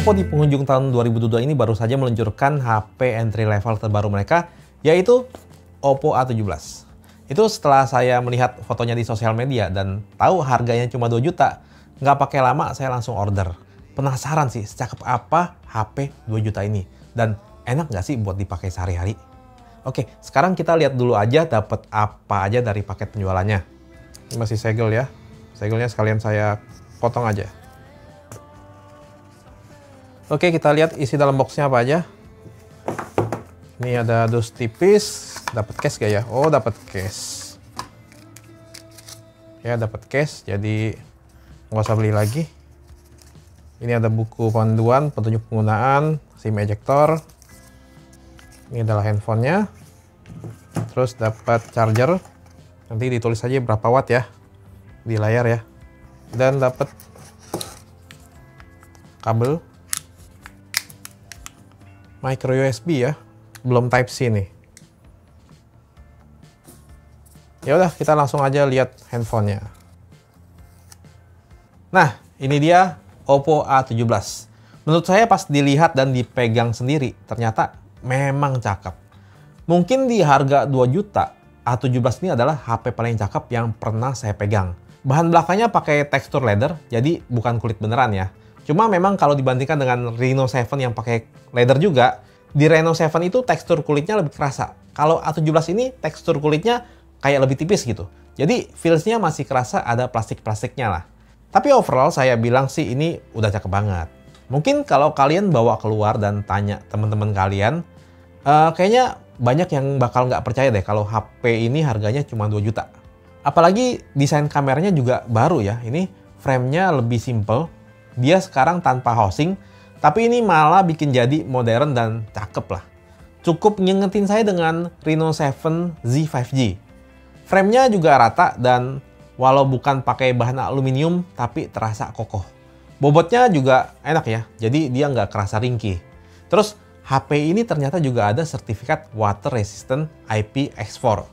Oppo di penghujung tahun 2022 ini baru saja meluncurkan HP entry level terbaru mereka, yaitu Oppo A17. Itu setelah saya melihat fotonya di sosial media dan tahu harganya cuma 2 juta, nggak pakai lama saya langsung order. Penasaran sih, secakep apa HP 2 juta ini? Dan enak nggak sih buat dipakai sehari-hari? Oke, sekarang kita lihat dulu aja dapat apa aja dari paket penjualannya. Ini masih segel ya. Segelnya sekalian saya potong aja. Oke, kita lihat isi dalam boxnya apa aja. Ini ada dus tipis. Dapat case gak ya? Oh, dapat case. Ya, dapat case. Jadi nggak usah beli lagi. Ini ada buku panduan, petunjuk penggunaan, SIM ejector. Ini adalah handphonenya. Terus dapat charger. Nanti ditulis aja berapa watt ya di layar ya. Dan dapat kabel micro USB ya, belum Type C nih. Ya udah, kita langsung aja lihat handphonenya. Nah, ini dia Oppo A17. Menurut saya pas dilihat dan dipegang sendiri, ternyata memang cakep. Mungkin di harga 2 juta, A17 ini adalah HP paling cakep yang pernah saya pegang. Bahan belakangnya pakai tekstur leather, jadi bukan kulit beneran ya. Cuma memang kalau dibandingkan dengan Reno 7 yang pakai leather juga, di Reno 7 itu tekstur kulitnya lebih kerasa. Kalau A17 ini tekstur kulitnya kayak lebih tipis gitu. Jadi feels-nya masih kerasa ada plastik-plastiknya lah. Tapi overall saya bilang sih ini udah cakep banget. Mungkin kalau kalian bawa keluar dan tanya teman-teman kalian, kayaknya banyak yang bakal nggak percaya deh kalau HP ini harganya cuma 2 juta. Apalagi desain kameranya juga baru ya. Ini frame-nya lebih simple. Dia sekarang tanpa housing, tapi ini malah bikin jadi modern dan cakep lah. Cukup ngingetin saya dengan Reno 7 Z 5G. Frame-nya juga rata dan walau bukan pakai bahan aluminium, tapi terasa kokoh. Bobotnya juga enak ya, jadi dia nggak kerasa ringkih. Terus HP ini ternyata juga ada sertifikat water resistant IPX4.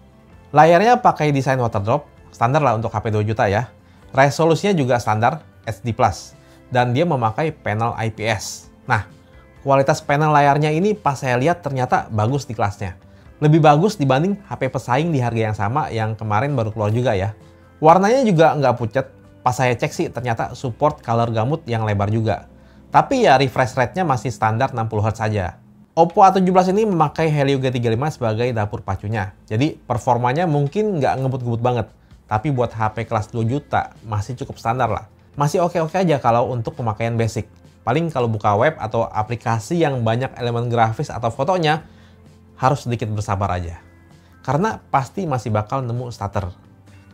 Layarnya pakai desain waterdrop, standar lah untuk HP 2 juta ya. Resolusinya juga standar HD+. Dan dia memakai panel IPS. Nah, kualitas panel layarnya ini pas saya lihat ternyata bagus di kelasnya. Lebih bagus dibanding HP pesaing di harga yang sama yang kemarin baru keluar juga ya. Warnanya juga nggak pucat. Pas saya cek sih ternyata support color gamut yang lebar juga. Tapi ya refresh rate-nya masih standar 60Hz saja. Oppo A17 ini memakai Helio G35 sebagai dapur pacunya. Jadi performanya mungkin nggak ngebut-ngebut banget. Tapi buat HP kelas 2 juta masih cukup standar lah. Masih oke-oke aja kalau untuk pemakaian basic. Paling kalau buka web atau aplikasi yang banyak elemen grafis atau fotonya, harus sedikit bersabar aja. Karena pasti masih bakal nemu stutter.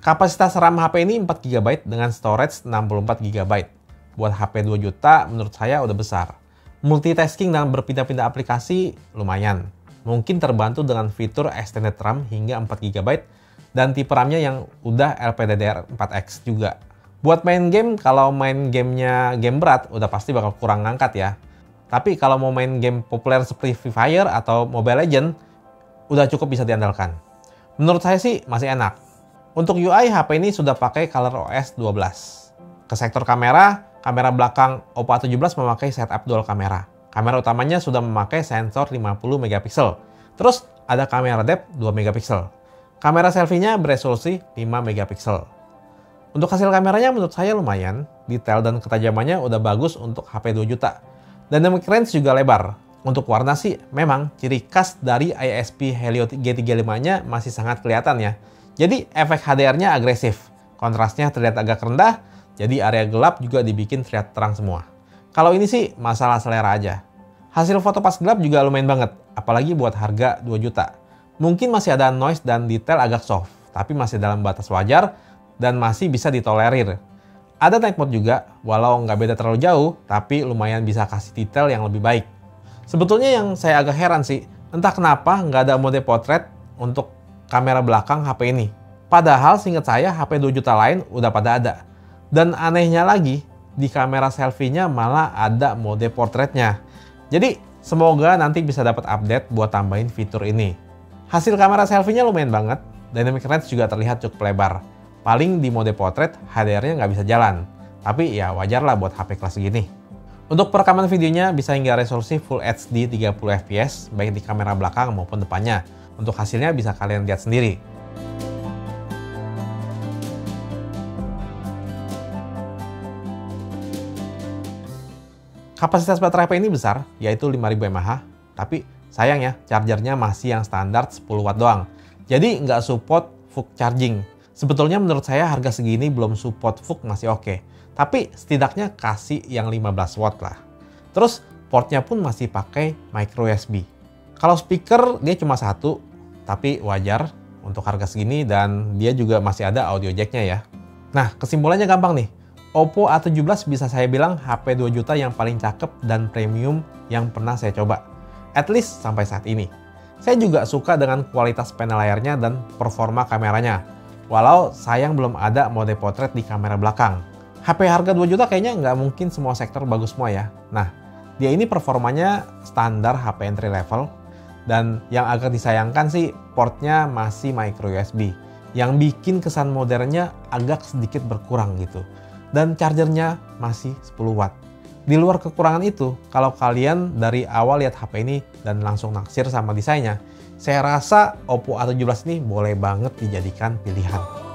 Kapasitas RAM HP ini 4 GB dengan storage 64 GB. Buat HP 2 juta menurut saya udah besar. Multitasking dan berpindah-pindah aplikasi lumayan. Mungkin terbantu dengan fitur extended RAM hingga 4 GB dan tipe RAM-nya yang udah LPDDR4X juga. Buat main game, kalau main gamenya game berat, udah pasti bakal kurang ngangkat ya. Tapi kalau mau main game populer seperti Free Fire atau Mobile Legends, udah cukup bisa diandalkan. Menurut saya sih masih enak. Untuk UI, HP ini sudah pakai ColorOS 12. Ke sektor kamera, kamera belakang Oppo A17 memakai setup dual kamera. Kamera utamanya sudah memakai sensor 50 MP. Terus ada kamera depth 2 MP. Kamera selfie-nya beresolusi 5 MP. Untuk hasil kameranya menurut saya lumayan, detail dan ketajamannya udah bagus untuk HP 2 juta. Dynamic range juga lebar. Untuk warna sih memang ciri khas dari ISP Helio G35-nya masih sangat kelihatan ya. Jadi efek HDR-nya agresif, kontrasnya terlihat agak rendah, jadi area gelap juga dibikin terlihat terang semua. Kalau ini sih masalah selera aja. Hasil foto pas gelap juga lumayan banget, apalagi buat harga 2 juta. Mungkin masih ada noise dan detail agak soft, tapi masih dalam batas wajar, dan masih bisa ditolerir. Ada night mode juga, walau nggak beda terlalu jauh, tapi lumayan bisa kasih detail yang lebih baik. Sebetulnya yang saya agak heran sih, entah kenapa nggak ada mode portrait untuk kamera belakang HP ini. Padahal seingat saya HP 2 juta lain udah pada ada. Dan anehnya lagi, di kamera selfie-nya malah ada mode portraitnya. Jadi semoga nanti bisa dapat update buat tambahin fitur ini. Hasil kamera selfie-nya lumayan banget, dynamic range juga terlihat cukup lebar. Paling di mode portrait HDR-nya nggak bisa jalan. Tapi ya wajar lah buat HP kelas segini. Untuk perekaman videonya bisa hingga resolusi Full HD 30 fps baik di kamera belakang maupun depannya. Untuk hasilnya bisa kalian lihat sendiri. Kapasitas baterai HP ini besar, yaitu 5000 mAh, tapi sayang ya, chargernya masih yang standar 10 watt doang. Jadi nggak support VOOC charging. Sebetulnya menurut saya harga segini belum support VOOC masih oke. Tapi setidaknya kasih yang 15 watt lah. Terus portnya pun masih pakai micro USB. Kalau speaker dia cuma satu, tapi wajar untuk harga segini dan dia juga masih ada audio jacknya ya. Nah kesimpulannya gampang nih. Oppo A17 bisa saya bilang HP 2 juta yang paling cakep dan premium yang pernah saya coba. At least sampai saat ini. Saya juga suka dengan kualitas panel layarnya dan performa kameranya. Walau sayang belum ada mode potret di kamera belakang. HP harga 2 juta kayaknya nggak mungkin semua sektor bagus semua ya. Nah, dia ini performanya standar HP entry level. Dan yang agak disayangkan sih portnya masih micro USB. Yang bikin kesan modernnya agak sedikit berkurang gitu. Dan chargernya masih 10 watt. Di luar kekurangan itu, kalau kalian dari awal lihat HP ini dan langsung naksir sama desainnya, saya rasa Oppo A17 ini boleh banget dijadikan pilihan.